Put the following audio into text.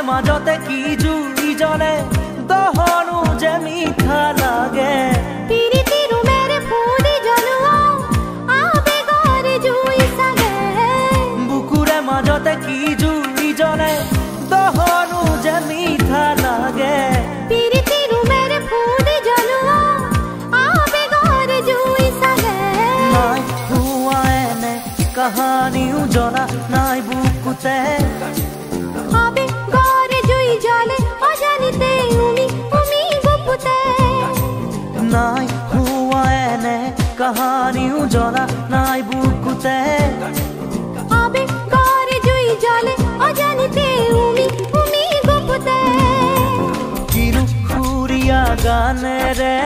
মাজতে কি জুই জ্বলে দহনো যে মিঠা লাগে পিৰিতি ৰুমেৰ ফুদি জ্বলোৱা আবেগৰ জুই সাগে বুকুৰে মাজতে কি জুই জ্বলে দহনো যে মিঠা লাগে পিৰিতি ৰুমেৰ ফুদি জ্বলোৱা আবেগৰ জুই সাগে নাই হোৱা এনে কাহানিও জনা নাই বুকুতে আবেগৰ জুই জ্বলে অজানিতে উমি গুপুতে নাই হোৱা এনে কাহানিও জনা নাই বুকুতে আবেগৰ জুই জ্বলে অজানিতে উমি গুপুতে কিনো সুৰীয়া গানেৰে